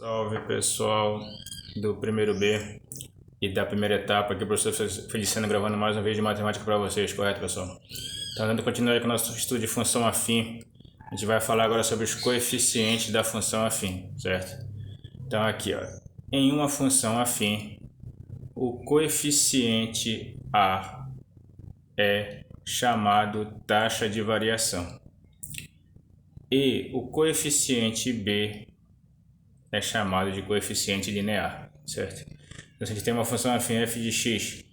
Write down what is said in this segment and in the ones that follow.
Salve pessoal do primeiro B e da primeira etapa, aqui o professor Feliciano gravando mais um vídeo de matemática para vocês, correto pessoal? Então, dando continuidade com o nosso estudo de função afim, a gente vai falar agora sobre os coeficientes da função afim, certo? Então aqui, ó, em uma função afim, o coeficiente A é chamado taxa de variação e o coeficiente B é chamado de coeficiente linear, certo? Então, se a gente tem uma função afim f de x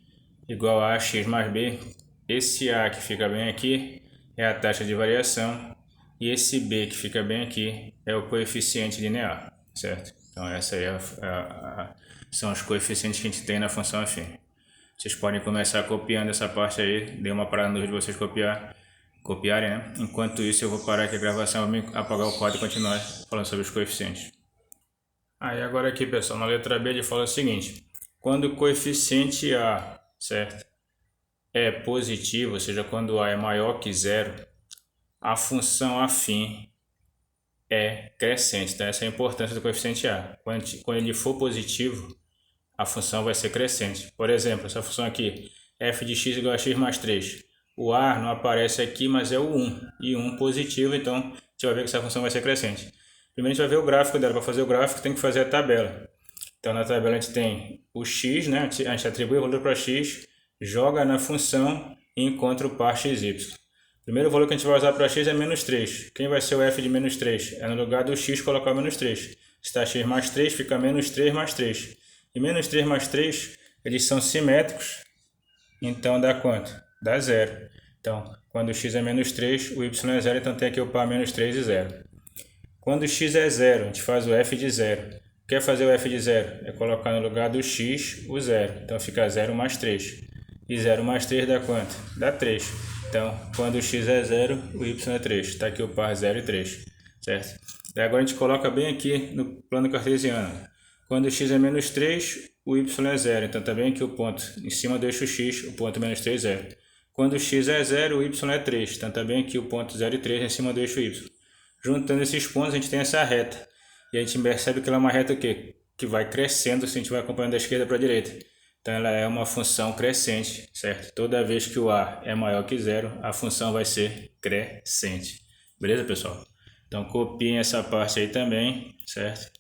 igual a x mais b, esse a que fica bem aqui é a taxa de variação e esse b que fica bem aqui é o coeficiente linear, certo? Então, essa aí são os coeficientes que a gente tem na função afim. Vocês podem começar copiando essa parte aí, dei uma parada no vídeo de vocês copiarem, né? Enquanto isso, eu vou parar aqui a gravação, vou apagar o código e continuar falando sobre os coeficientes. Aí agora aqui, pessoal, na letra B ele fala o seguinte: quando o coeficiente A, certo, é positivo, ou seja, quando A é maior que zero, a função afim é crescente. Então essa é a importância do coeficiente A. Quando ele for positivo, a função vai ser crescente. Por exemplo, essa função aqui, f de x igual a x mais 3. O A não aparece aqui, mas é o 1. E 1 positivo, então a gente vai ver que essa função vai ser crescente. Primeiro a gente vai ver o gráfico dela. Para fazer o gráfico tem que fazer a tabela. Então na tabela a gente tem o x, né? A gente atribui o valor para x, joga na função e encontra o par xy. O primeiro valor que a gente vai usar para x é menos 3. Quem vai ser o f de menos 3? É no lugar do x colocar menos 3. Se está x mais 3, fica menos 3 mais 3. E menos 3 mais 3, eles são simétricos, então dá quanto? Dá 0. Então, quando o x é menos 3, o y é 0, então tem aqui o par menos 3 e 0. Quando o x é 0, a gente faz o f de 0. Quer fazer o f de 0? É colocar no lugar do x o 0. Então fica 0 mais 3. E 0 mais 3 dá quanto? Dá 3. Então, quando o x é 0, o y é 3. Está aqui o par 0 e 3. Certo? E agora a gente coloca bem aqui no plano cartesiano. Quando o x é menos 3, o y é 0. Então está bem aqui o ponto em cima do eixo x, o ponto menos 3 é 0. Quando o x é 0, o y é 3. Então está bem aqui o ponto 0 e 3 em cima do eixo y. Juntando esses pontos, a gente tem essa reta. E a gente percebe que ela é uma reta que vai crescendo se a gente vai acompanhando da esquerda para a direita. Então ela é uma função crescente, certo? Toda vez que o A é maior que 0, a função vai ser crescente. Beleza, pessoal? Então copiem essa parte aí também, certo?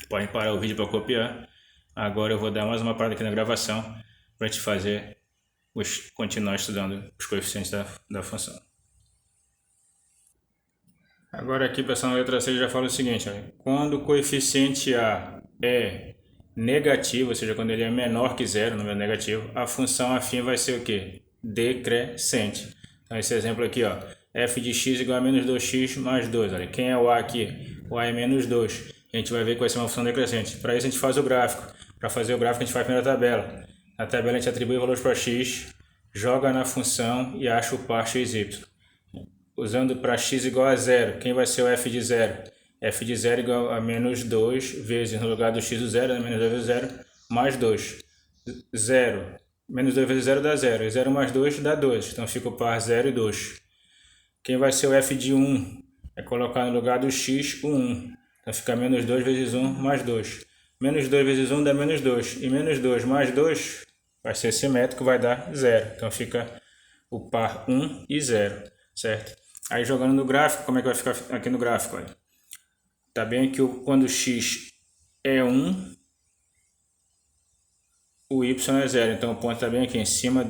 Podem parar o vídeo para copiar. Agora eu vou dar mais uma parada aqui na gravação para a gente continuar estudando os coeficientes da função. Agora aqui, pessoal, na letra C já fala o seguinte: olha, quando o coeficiente A é negativo, ou seja, quando ele é menor que zero, número negativo, a função afim vai ser o quê? Decrescente. Então esse exemplo aqui, ó, f de x igual a menos 2x mais 2. Olha, quem é o A aqui? O A é menos 2. A gente vai ver que vai ser uma função decrescente. Para isso a gente faz o gráfico. Para fazer o gráfico a gente faz a primeira tabela. Na tabela a gente atribui valores para x, joga na função e acha o par xy. Usando para x igual a 0, quem vai ser o f de 0? F de 0 igual a menos 2 vezes, no lugar do x o 0, menos 2 vezes 0, mais 2. 0. Menos 2 vezes 0 dá 0. E 0 mais 2 dá 2. Então fica o par 0 e 2. Quem vai ser o f de 1? É colocar no lugar do x o 1. Então fica menos 2 vezes 1 mais 2. Menos 2 vezes 1 dá menos 2. E menos 2 mais 2 vai ser simétrico, vai dar 0. Então fica o par 1 e 0. Certo? Aí jogando no gráfico, como é que vai ficar aqui no gráfico? Olha. Tá bem que quando o x é 1, o y é 0. Então o ponto está bem aqui em cima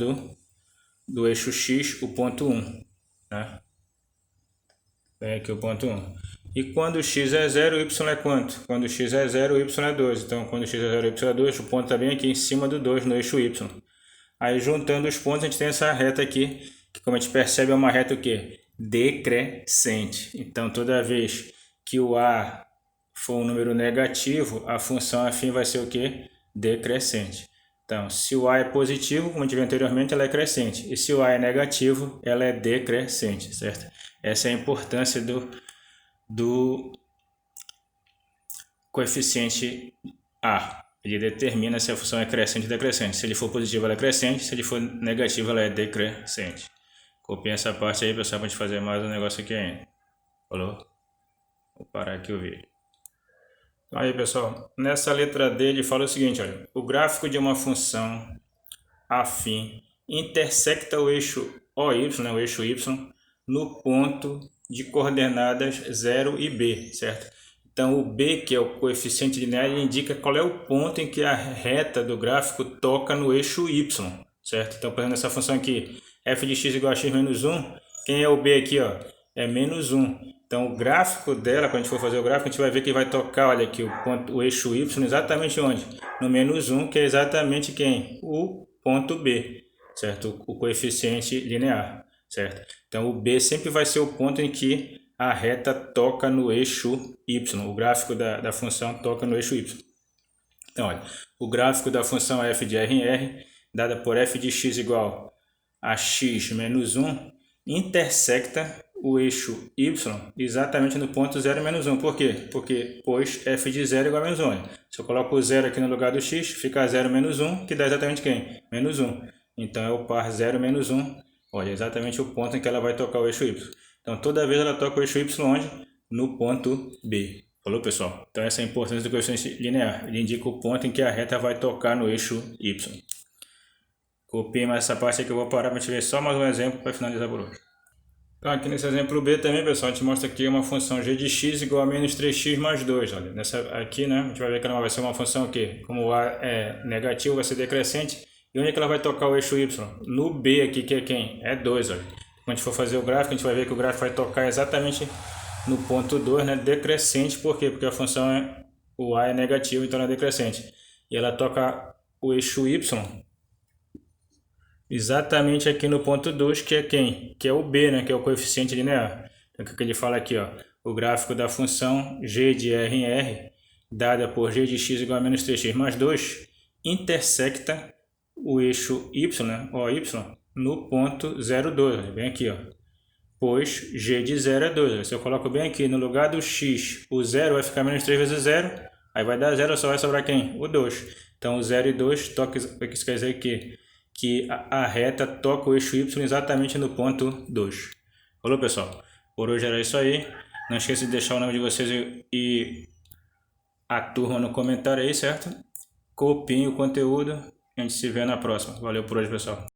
do eixo x, o ponto 1. Né? Vem aqui o ponto 1. E quando o x é 0, o y é quanto? Quando o x é 0, o y é 2. Então quando o x é 0, o y é 2, o ponto está bem aqui em cima do 2, no eixo y. Aí juntando os pontos, a gente tem essa reta aqui, que como a gente percebe é uma reta o quê? Decrescente. Então toda vez que o A for um número negativo, a função afim vai ser o quê? Decrescente. Então, se o A é positivo, como a gente viu anteriormente, ela é crescente. E se o A é negativo, ela é decrescente, certo? Essa é a importância do coeficiente A. Ele determina se a função é crescente ou decrescente. Se ele for positivo, ela é crescente. Se ele for negativo, ela é decrescente. Copiem essa parte aí, pessoal, para a gente fazer mais um negócio aqui ainda. Falou? Vou parar aqui o vídeo. Aí, pessoal, nessa letra D ele fala o seguinte, olha, o gráfico de uma função afim intersecta o eixo OY, né, o eixo Y, no ponto de coordenadas 0 e B, certo? Então, o B, que é o coeficiente linear, ele indica qual é o ponto em que a reta do gráfico toca no eixo Y, certo? Então, por exemplo, essa função aqui, f de x igual a x menos 1, quem é o B aqui, ó? É menos 1. Então, o gráfico dela, quando a gente for fazer o gráfico, a gente vai ver que vai tocar, olha aqui, o eixo Y exatamente onde? No menos 1, que é exatamente quem? O ponto B, certo? O coeficiente linear, certo? Então, o B sempre vai ser o ponto em que a reta toca no eixo Y, o gráfico da função toca no eixo Y. Então, olha, o gráfico da função f de r em r, dada por f de x igual a x menos 1, intersecta o eixo y exatamente no ponto 0 menos 1. Por quê? Pois f de 0 é igual a menos 1. Se eu coloco o 0 aqui no lugar do x, fica 0 menos 1, que dá exatamente quem? Menos 1. Então, é o par 0 menos 1. Olha, exatamente o ponto em que ela vai tocar o eixo y. Então, toda vez ela toca o eixo y onde? No ponto B. Falou, pessoal? Então, essa é a importância do coeficiente linear. Ele indica o ponto em que a reta vai tocar no eixo y. Copiei mais essa parte aqui, eu vou parar para a gente ver só mais um exemplo para finalizar por hoje. Então, aqui nesse exemplo B também, pessoal, a gente mostra aqui uma função g de x igual a menos 3x mais 2. Olha, nessa aqui, né, a gente vai ver que ela vai ser uma função que, como o a é negativo, vai ser decrescente. E onde é que ela vai tocar o eixo y? No B aqui, que é quem? É 2, olha. Quando a gente for fazer o gráfico, a gente vai ver que o gráfico vai tocar exatamente no ponto 2, né, decrescente. Por quê? Porque a função o a é negativo, então ela é decrescente. E ela toca o eixo y exatamente aqui no ponto 2, que é quem? Que é o B, né? Que é o coeficiente linear. Então, o que ele fala aqui, ó, o gráfico da função g de r em r, dada por g de x igual a menos 3x mais 2, intersecta o eixo y, né? OY, no ponto 0,2, bem aqui, ó. Pois g de 0 é 2. Se eu coloco bem aqui, no lugar do x, o 0 vai ficar menos 3 vezes 0, aí vai dar 0, só vai sobrar quem? O 2. Então, o 0 e 2, isso quer dizer que a reta toca o eixo y exatamente no ponto 2. Falou, pessoal? Por hoje era isso aí. Não esqueça de deixar o nome de vocês e a turma no comentário aí, certo? Copiem o conteúdo. A gente se vê na próxima. Valeu por hoje, pessoal.